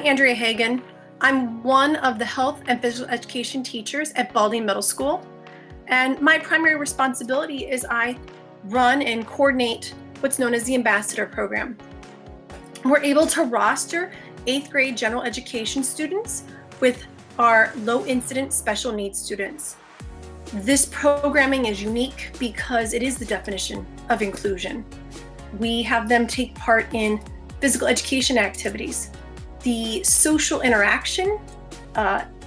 ANDREA HAGAN. I'm one of the health and physical education teachers at Baldi Middle School. And my primary responsibility is I run and coordinate what's known as the Ambassador Program. We're able to roster 8th grade general education students with our low incident special needs students. This programming is unique because it is the definition of inclusion. We have them take part in physical education activities. The social interaction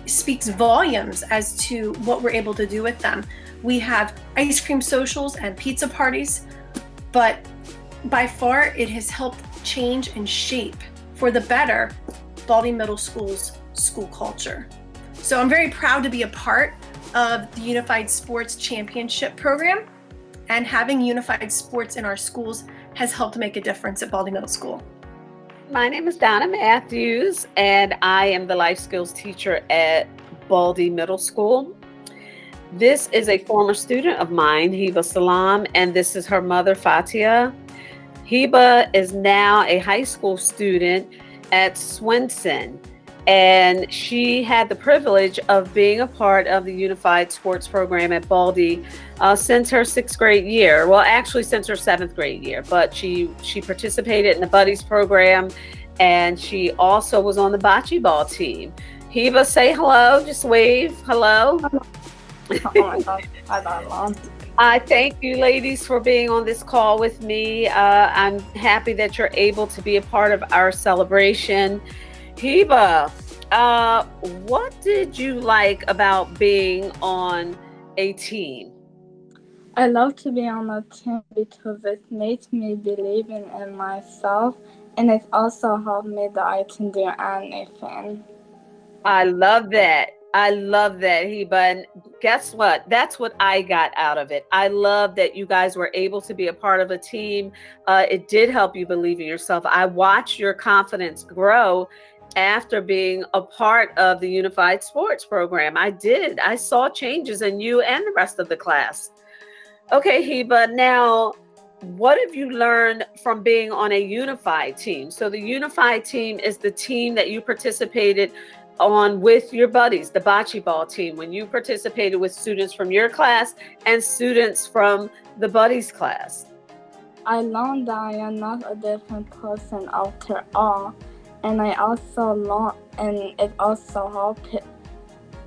speaks volumes as to what we're able to do with them. We have ice cream socials and pizza parties, but by far it has helped change and shape for the better Baldi Middle School's school culture. So I'm very proud to be a part of the Unified Sports Championship program, and having unified sports in our schools has helped make a difference at Baldi Middle School. My name is Donna Matthews, and I am the life skills teacher at Baldi Middle School. This is a former student of mine, Hiba Salam, and this is her mother, Fatia. Hiba is now a high school student at Swenson, and she had the privilege of being a part of the Unified Sports Program at Baldi since her 6th grade year. Well, actually since her 7th grade year, but she participated in the Buddies program, and she also was on the bocce ball team. Hiba, say hello, just wave, hello. Oh my God, I got long. I thank you ladies for being on this call with me. I'm happy that you're able to be a part of our celebration. Hiba, what did you like about being on a team? I love to be on a team because it makes me believe in myself, and it also helped me that I can do anything. I love that. I love that, Hiba. And guess what? That's what I got out of it. I love that you guys were able to be a part of a team. It did help you believe in yourself. I watched your confidence grow after being a part of the Unified Sports Program. I did. I saw changes in you and the rest of the class. Okay, Hiba, now what have you learned from being on a unified team? So the unified team is the team that you participated on with your buddies, the bocce ball team, when you participated with students from your class and students from the buddies class. I learned that I am not a different person after all, and I also learned, and it also helped.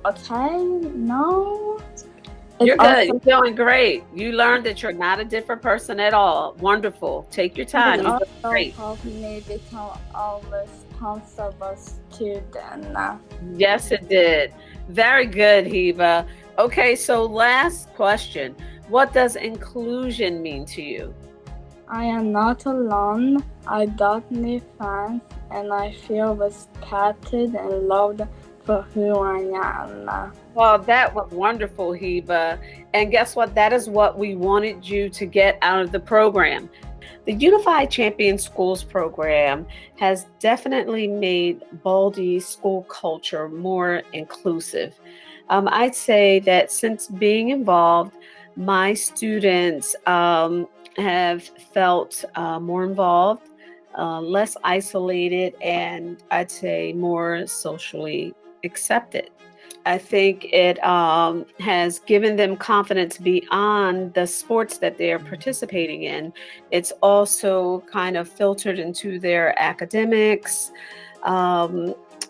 Okay, no. You're good. You're doing great. You learned that you're not a different person at all. Wonderful. Take your time. It You're also doing great. helped me become a responsible student. Yes, it did. Very good, Hiba. Okay, so last question. What does inclusion mean to you? I am not alone. I don't need friends, and I feel respected and loved for who I am. Well, that was wonderful, Hiba. And guess what? That is what we wanted you to get out of the program. The Unified Champion Schools program has definitely made Baldi school culture more inclusive. I'd say that since being involved, my students have felt more involved, less isolated, and I'd say more socially accepted. I think it has given them confidence beyond the sports that they're participating in. It's also kind of filtered into their academics,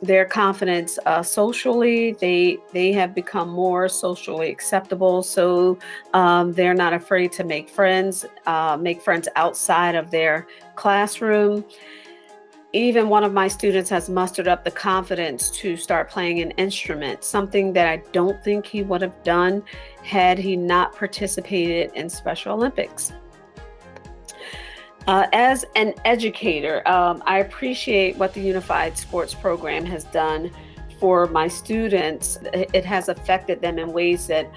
their confidence socially. They have become more socially acceptable, so they're not afraid to make friends outside of their classroom. Even one of my students has mustered up the confidence to start playing an instrument, something that I don't think he would have done had he not participated in Special Olympics. As an educator, I appreciate what the Unified Sports Program has done for my students. It has affected them in ways that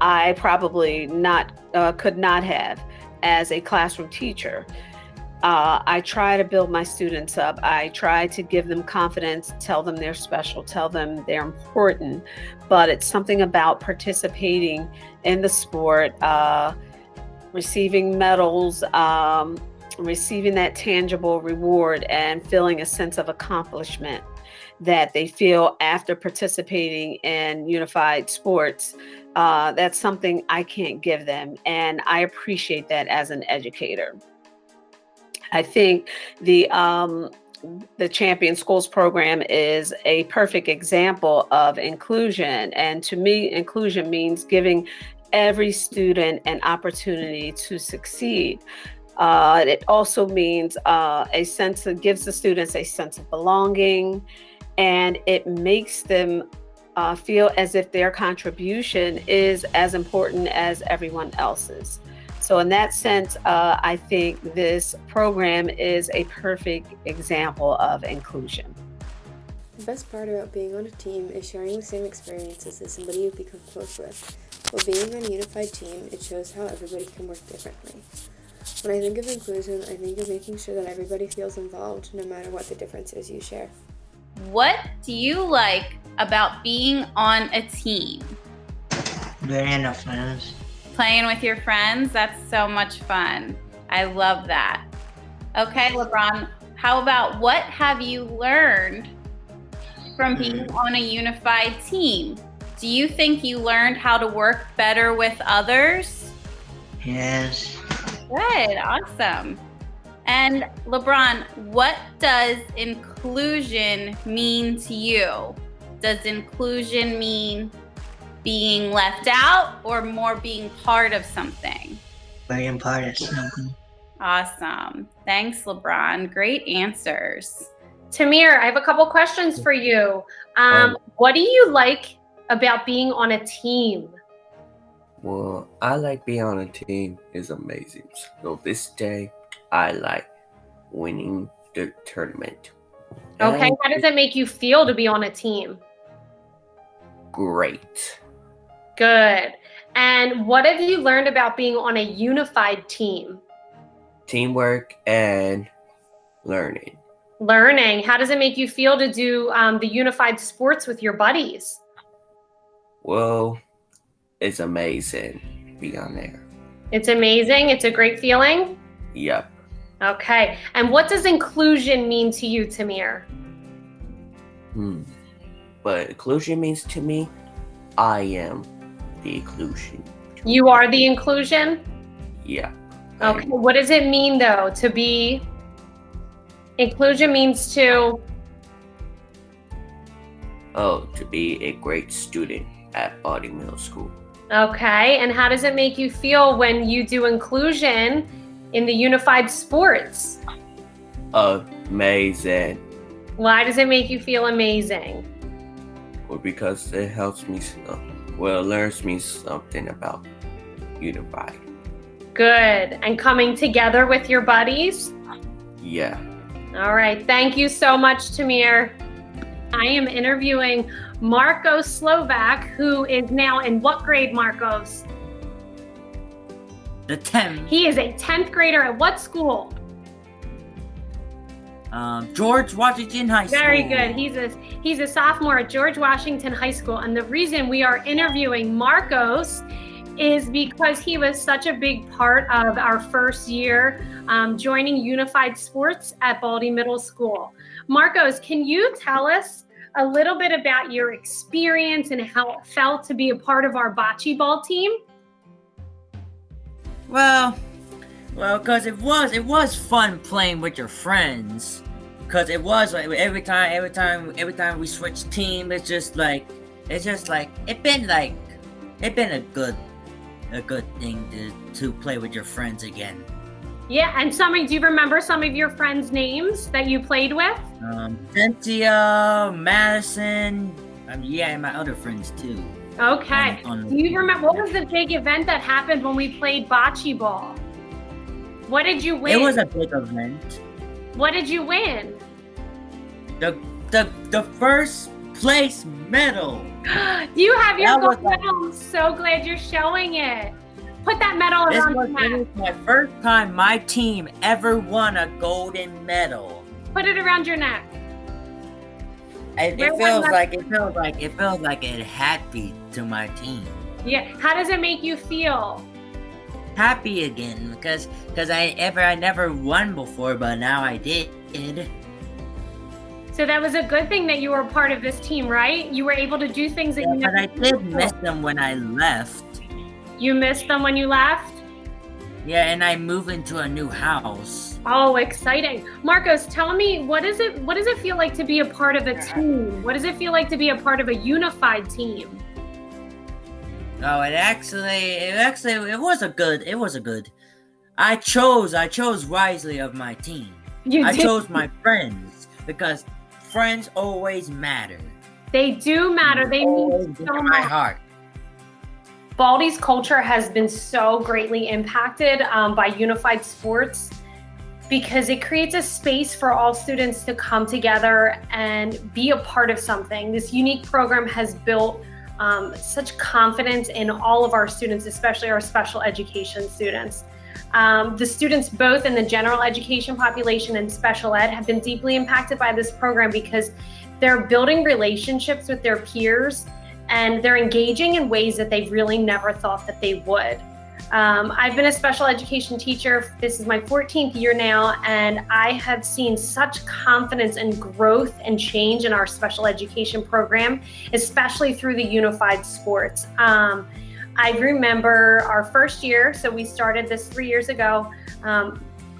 I probably could not have as a classroom teacher. I try to build my students up. I try to give them confidence, tell them they're special, tell them they're important. But it's something about participating in the sport, receiving medals, receiving that tangible reward and feeling a sense of accomplishment. that they feel after participating in unified sports, that's something I can't give them. And I appreciate that as an educator. I think the Champion Schools program is a perfect example of inclusion. And to me, inclusion means giving every student an opportunity to succeed. It also means gives the students a sense of belonging, and it makes them feel as if their contribution is as important as everyone else's. So in that sense, I think this program is a perfect example of inclusion. The best part about being on a team is sharing the same experiences as somebody you've become close with. While being on a unified team, it shows how everybody can work differently. When I think of inclusion, I think of making sure that everybody feels involved, no matter what the differences you share. What do you like about being on a team? Being enough friends. Playing with your friends? That's so much fun. I love that. Okay, LeBron, how about what have you learned from being on a unified team? Do you think you learned how to work better with others? Yes. Good, awesome. And LeBron, what does inclusion mean to you? Does inclusion mean being left out or more being part of something? Being part of something. Awesome. Thanks, LeBron. Great answers. Tamir, I have a couple questions for you. What do you like about being on a team? Well, I like being on a team. It's amazing. So this day, I like winning the tournament. Okay, And how does it make you feel to be on a team? great. Good. And what have you learned about being on a unified team? Teamwork and learning. Learning. How does it make you feel to do the unified sports with your buddies? Well, it's amazing being on there. It's amazing. It's a great feeling. Yep. Okay. And what does inclusion mean to you, Tamir? But inclusion means to me, I am the inclusion. You are the inclusion? Yeah. Okay. What does it mean, though, to be... Inclusion means to... To be a great student at Baldi Middle School. Okay. And how does it make you feel when you do inclusion in the unified sports? Amazing. Why does it make you feel amazing? Well, because it helps me, it learns me something about unified. Good. And coming together with your buddies? Yeah. All right. Thank you so much, Tamir. I am interviewing Marcos Slovak, who is now in what grade, Marcos? The 10th. He is a 10th grader at what school? George Washington High School. Very good. He's a sophomore at George Washington High School. And the reason we are interviewing Marcos is because he was such a big part of our first year joining unified sports at Baldi Middle School. Marcos, can you tell us a little bit about your experience and how it felt to be a part of our bocce ball team? Well, because it was fun playing with your friends. Because it was like every time we switched team, it's been a good thing to play with your friends again. Yeah, and do you remember some of your friends' names that you played with? Cynthia, Madison, and my other friends too. Okay. Do you remember what was the big event that happened when we played bocce ball? What did you win? It was a big event. What did you win? The first place medal. You have your That was gold medal. I'm so glad you're showing it. Put that medal around your neck. This was my first time my team ever won a golden medal. Put it around your neck. It feels like it happy to my team. Yeah. How does it make you feel? Happy again because I never won before, but now I did. So that was a good thing that you were part of this team, right? You were able to do things that Yeah, you but never I did did before. miss them when I left. You missed them when you left? Yeah, and I moved into a new house. Oh, exciting. Marcos, tell me, what does it feel like to be a part of a team? What does it feel like to be a part of a unified team? Oh, it was a good. I chose wisely of my team. You I did. chose my friends because friends always matter. They do matter. They Always mean been so in my much. heart. Baldi's culture has been so greatly impacted by unified sports because it creates a space for all students to come together and be a part of something. This unique program has built such confidence in all of our students, especially our special education students. The students both in the general education population and special ed have been deeply impacted by this program because they're building relationships with their peers and they're engaging in ways that they really never thought that they would. I've been a special education teacher. This is my 14th year now, and I have seen such confidence and growth and change in our special education program, especially through the unified sports. I remember our first year, so we started this 3 years ago.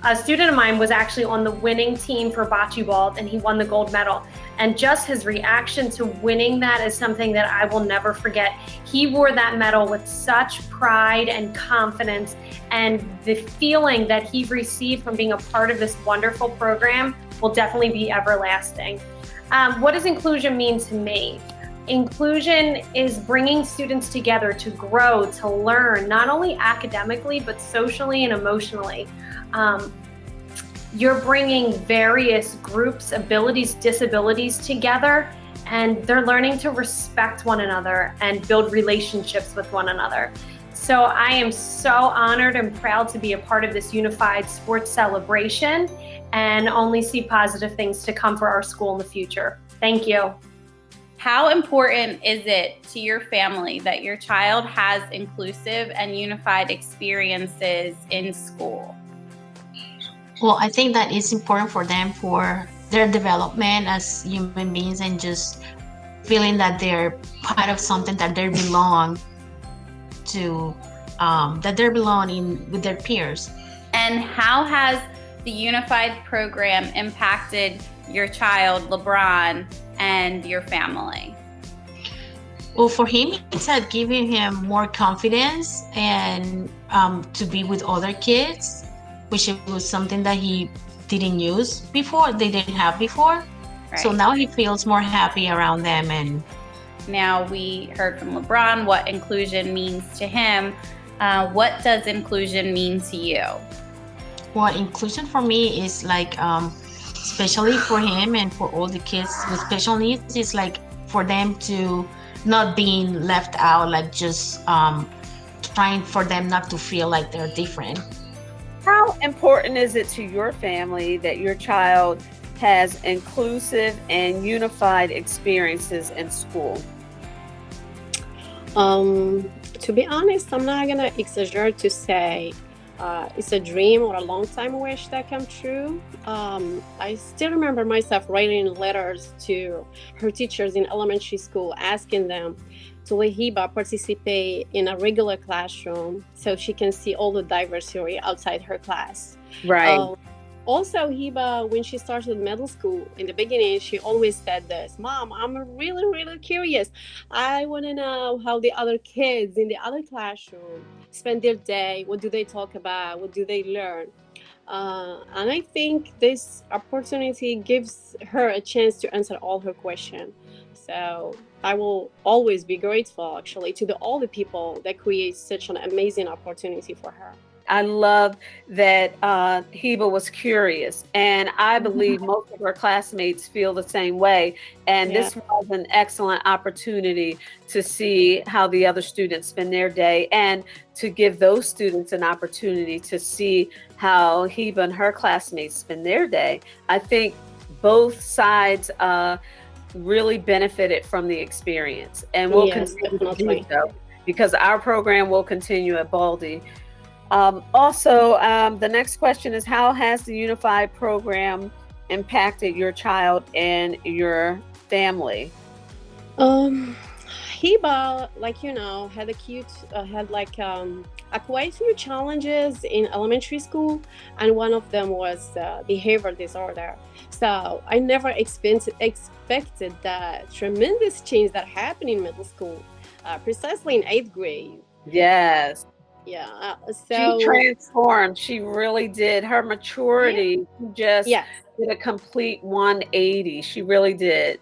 A student of mine was actually on the winning team for bocce ball, and he won the gold medal. And just his reaction to winning that is something that I will never forget. He wore that medal with such pride and confidence, and the feeling that he received from being a part of this wonderful program will definitely be everlasting. What does inclusion mean to me? Inclusion is bringing students together to grow, to learn, not only academically, but socially and emotionally. You're bringing various groups, abilities, disabilities together, and they're learning to respect one another and build relationships with one another. So I am so honored and proud to be a part of this unified sports celebration and only see positive things to come for our school in the future. Thank you. How important is it to your family that your child has inclusive and unified experiences in school? Well, I think that it's important for them for their development as human beings and just feeling that they're part of something, that they belong to, that they belong in with their peers. And how has the unified program impacted your child, LeBron, and your family? Well, for him, it's giving him more confidence and to be with other kids, which was something that he didn't use before, they didn't have before. Right. So now he feels more happy around them. And now we heard from LeBron what inclusion means to him. What does inclusion mean to you? Well, inclusion for me is like, especially for him and for all the kids with special needs, is like for them to not being left out, like just trying for them not to feel like they're different. How important is it to your family that your child has inclusive and unified experiences in school? To be honest, I'm not gonna exaggerate to say it's a dream or a long time wish that come true. I still remember myself writing letters to her teachers in elementary school asking them to let Hiba participate in a regular classroom so she can see all the diversity outside her class. Right. Also, Hiba, when she started middle school, in the beginning, she always said this, "Mom, I'm really, really curious. I want to know how the other kids in the other classroom spend their day. What do they talk about? What do they learn?" And I think this opportunity gives her a chance to answer all her questions. So I will always be grateful, actually, to all the people that create such an amazing opportunity for her. I love that Hiba was curious, and I believe most of her classmates feel the same way. And this was an excellent opportunity to see how the other students spend their day and to give those students an opportunity to see how Hiba and her classmates spend their day. I think both sides really benefited from the experience, and we'll continue to do so because our program will continue at Baldi. Also, the next question is, how has the unified program impacted your child and your family? Hiba, like had quite few challenges in elementary school, and one of them was behavior disorder. So I never expected that tremendous change that happened in middle school, precisely in 8th grade. Yes. Yeah. She transformed. She really did. Her maturity just did a complete 180. She really did.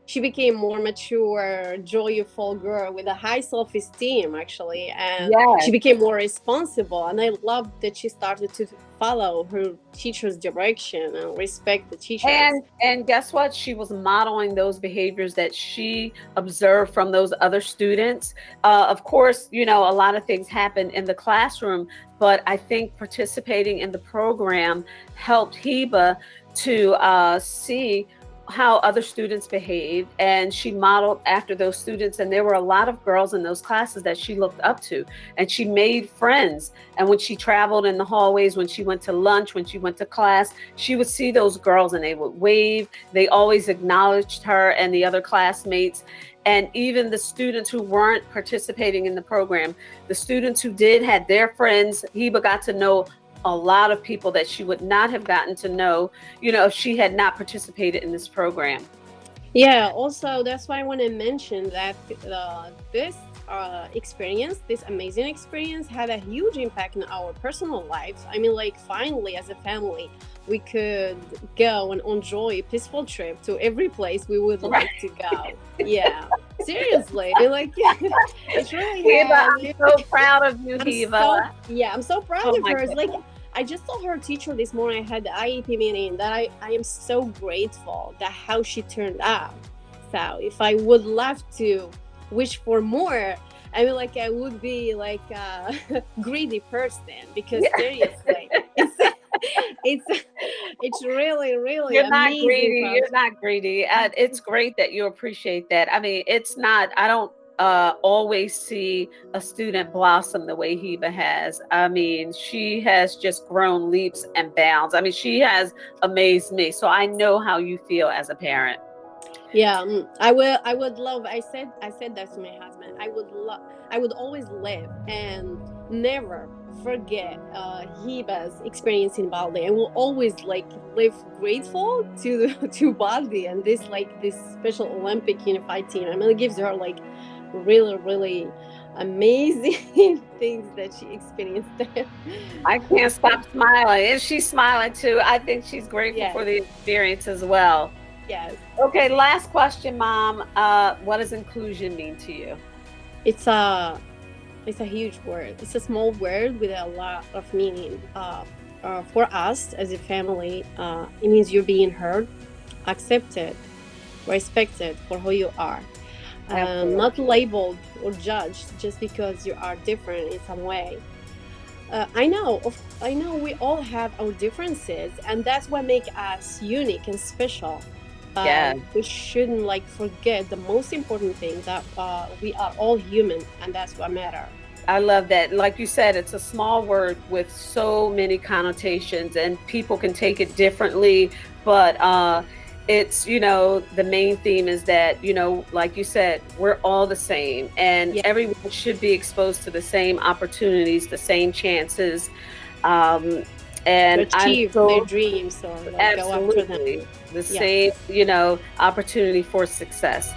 She became more mature, joyful girl with a high self-esteem, actually, and she became more responsible. And I loved that she started to follow her teacher's direction and respect the teachers. And guess what? She was modeling those behaviors that she observed from those other students. Of course, a lot of things happen in the classroom, but I think participating in the program helped Hiba to see how other students behaved, and she modeled after those students. And there were a lot of girls in those classes that she looked up to, and she made friends. And when she traveled in the hallways, when she went to lunch, when she went to class, she would see those girls and they would wave. They always acknowledged her and the other classmates. And even the students who weren't participating in the program, the students who did had their friends. Hiba got to know a lot of people that she would not have gotten to know, if she had not participated in this program. Yeah, also that's why I want to mention that this experience, this amazing experience, had a huge impact in our personal lives. I mean, finally, as a family, we could go and enjoy a peaceful trip to every place we would like to go. Yeah, seriously, it's really. Hiba, I'm so proud of you, Hiba. I'm so proud of her. I just told her teacher this morning, I had the IEP meeting, that I am so grateful that how she turned out. So if I would love to wish for more, I would be a greedy person, because seriously, it's really, really You're not amazing. Greedy. You're not greedy. It's great that you appreciate that. I mean, I don't always see a student blossom the way Hiba has. I mean, she has just grown leaps and bounds. I mean, she has amazed me. So I know how you feel as a parent. Yeah, I would love. I said that to my husband. I would always live and never forget Hiba's experience in Baldi. I will always live grateful to Baldi and this special Olympic unified team. I mean, it gives her really, really amazing things that she experienced there. I can't stop smiling, and she's smiling too. I think she's grateful for the experience as well. Yes. Okay, last question, Mom. What does inclusion mean to you? It's a huge word. It's a small word with a lot of meaning. For us as a family, it means you're being heard, accepted, respected for who you are. Not labeled or judged just because you are different in some way. I know we all have our differences, and that's what makes us unique and special. We shouldn't forget the most important thing, that we are all human, and that's what matters. I love that. Like you said, it's a small word with so many connotations, and people can take it differently, but it's, the main theme is that, like you said, we're all the same, and everyone should be exposed to the same opportunities, the same chances, and to achieve their dreams or go after them. The same, opportunity for success.